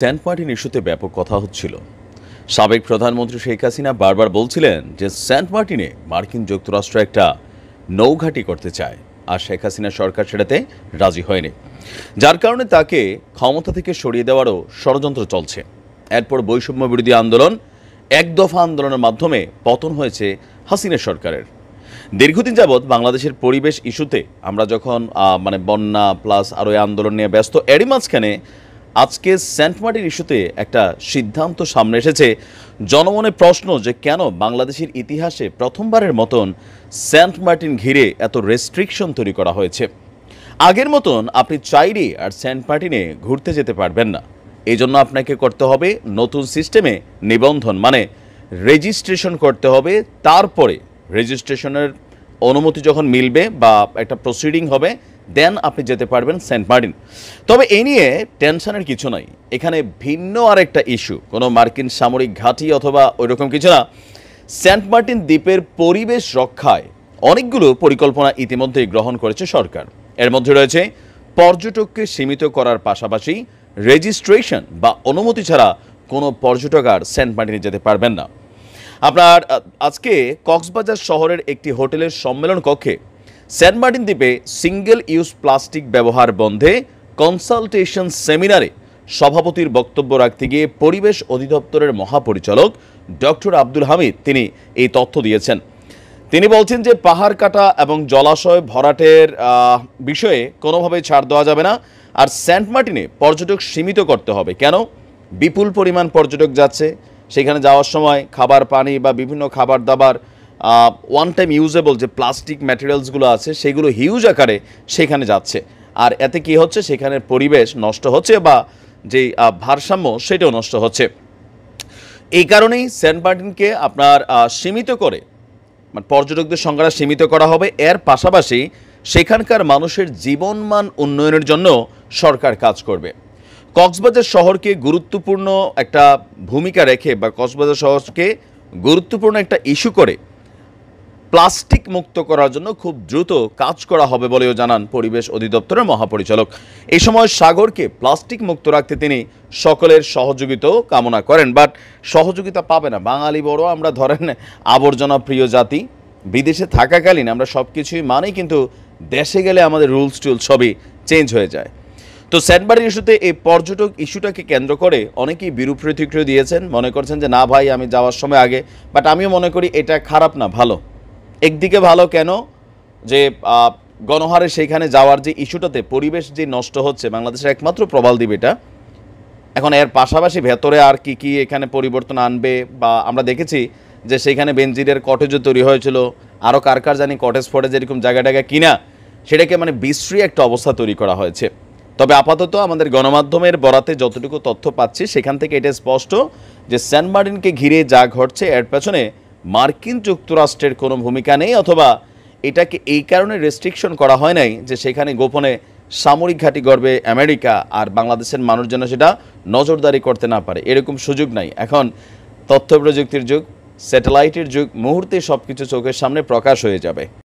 Saint Martin ইস্যুতে ব্যাপক কথা হচ্ছিল। সাবেক প্রধানমন্ত্রী শেখ হাসিনা বারবার বলছিলেন যে সেন্ট মার্টিনে মার্কিন যুক্তরাষ্ট্র একটা নৌঘাঁটি করতে চায়, আর শেখ হাসিনা সরকার সেটাতে রাজি হয়নি, যার কারণে তাকে ক্ষমতা থেকে সরিয়ে দেওয়ারও ষড়যন্ত্র চলছে। এরপর বৈষম্য বিরোধী আন্দোলন, এক দফা আন্দোলনের মাধ্যমে পতন হয়েছে হাসিনা সরকারের। দীর্ঘদিন যাবৎ বাংলাদেশের পরিবেশ ইস্যুতে আমরা যখন বন্যা প্লাস আরও এই আন্দোলন নিয়ে ব্যস্ত, এরই মাঝখানে আজকে সেন্ট মার্টিন ইস্যুতে একটা সিদ্ধান্ত সামনে এসেছে। জনমনে প্রশ্ন যে কেন বাংলাদেশের ইতিহাসে প্রথমবারের মতন সেন্ট মার্টিন ঘিরে এত রেস্ট্রিকশন তৈরি করা হয়েছে। আগের মতন আপনি চাইলে আর সেন্ট মার্টিনে ঘুরতে যেতে পারবেন না। এই জন্য আপনাকে করতে হবে নতুন সিস্টেমে নিবন্ধন, মানে রেজিস্ট্রেশন করতে হবে। তারপরে রেজিস্ট্রেশনের অনুমতি যখন মিলবে বা একটা প্রসিডিং হবে, দেন আপনি যেতে পারবেন সেন্ট মার্টিন। তবে এই নিয়ে টেনশনের কিছু নাই। এখানে ভিন্ন আরেকটা ইস্যু, কোনো মার্কিন সামরিক ঘাঁটি অথবা ওইরকম কিছু না। সেন্ট মার্টিন দ্বীপের পরিবেশ রক্ষায় অনেকগুলো পরিকল্পনা ইতিমধ্যেই গ্রহণ করেছে সরকার। এর মধ্যে রয়েছে পর্যটককে সীমিত করার পাশাপাশি রেজিস্ট্রেশন বা অনুমতি ছাড়া কোনো পর্যটক আর সেন্ট মার্টিনে যেতে পারবেন না। আপনার আজকে কক্সবাজার শহরের একটি হোটেলের সম্মেলন কক্ষে সেন্ট মার্টিন দ্বীপে সিঙ্গেল ইউজ প্লাস্টিক ব্যবহার বন্ধে কনসালটেশন সেমিনারে সভাপতির বক্তব্য রাখতে গিয়ে পরিবেশ অধিদপ্তরের মহাপরিচালক ডক্টর আব্দুল হামিদ তিনি এই তথ্য দিয়েছেন। তিনি বলছেন যে পাহাড় কাটা এবং জলাশয় ভরাটের বিষয়ে কোনোভাবেই ছাড় দেওয়া যাবে না, আর সেন্ট মার্টিনে পর্যটক সীমিত করতে হবে। কেন? বিপুল পরিমাণ পর্যটক যাচ্ছে, সেখানে যাওয়ার সময় খাবার পানি বা বিভিন্ন খাবার দাবার ওয়ান টাইম ইউজেবল যে প্লাস্টিক ম্যাটেরিয়ালসগুলো আছে সেগুলো হিউজ আকারে সেখানে যাচ্ছে, আর এতে কি হচ্ছে, সেখানের পরিবেশ নষ্ট হচ্ছে বা যে ভারসাম্য সেটাও নষ্ট হচ্ছে। এই কারণেই সেন্ট মার্টিনকে আপনার সীমিত করে, মানে পর্যটকদের সংখ্যাটা সীমিত করা হবে। এর পাশাপাশি সেখানকার মানুষের জীবনমান উন্নয়নের জন্য সরকার কাজ করবে। কক্সবাজার শহরকে গুরুত্বপূর্ণ একটা ভূমিকা রেখে বা কক্সবাজার শহরকে গুরুত্বপূর্ণ একটা ইস্যু করে প্লাস্টিক মুক্ত করার জন্য খুব দ্রুত কাজ করা হবে বলেও জানান পরিবেশ অধিদপ্তরের মহাপরিচালক। এই সময় সাগরকে প্লাস্টিক মুক্ত রাখতে তিনি সকলের সহযোগিতাও কামনা করেন। বাট সহযোগিতা পাবে না, বাঙালি বড় আমরা ধরেন আবর্জনা প্রিয় জাতি। বিদেশে থাকাকালীন আমরা সব কিছুই মানি, কিন্তু দেশে গেলে আমাদের রুলস টুলস সবই চেঞ্জ হয়ে যায়। তো সেন্ট মার্টিন ইস্যুতে এই পর্যটক ইস্যুটাকে কেন্দ্র করে অনেকেই বিরূপ প্রতিক্রিয়া দিয়েছেন, মনে করছেন যে না ভাই আমি যাওয়ার সময় আগে। বাট আমিও মনে করি এটা খারাপ না, ভালো। একদিকে ভালো কেন, যে গণহারে সেইখানে যাওয়ার যে ইস্যুটাতে পরিবেশ যে নষ্ট হচ্ছে, বাংলাদেশের একমাত্র প্রবাল দ্বীপ এটা। এখন এর পাশাপাশি ভেতরে আর কি কি এখানে পরিবর্তন আনবে, বা আমরা দেখেছি যে সেইখানে বেনজিরের কটেজও তৈরি হয়েছিল, আরও কার কার জানি কটেজ ফটেজ এরকম জায়গাটাকে কিনা, সেটাকে বিশ্রী একটা অবস্থা তৈরি করা হয়েছে। তবে আপাতত আমাদের গণমাধ্যমের বরাতে যতটুকু তথ্য পাচ্ছি সেখান থেকে এটা স্পষ্ট যে সেন্ট মার্টিনকে ঘিরে যা ঘটছে এর পেছনে মার্কিন যুক্তরাষ্ট্রের কোনো ভূমিকা নেই, অথবা এটাকে এই কারণে রেস্ট্রিকশন করা হয় নাই যে সেখানে গোপনে সামরিক ঘাঁটি গড়বে আমেরিকা, আর বাংলাদেশের মানুষ যেন সেটা নজরদারি করতে না পারে, এরকম সুযোগ নাই। এখন তথ্য প্রযুক্তির যুগ, স্যাটেলাইটের যুগ, মুহূর্তে সব কিছু চোখের সামনে প্রকাশ হয়ে যাবে।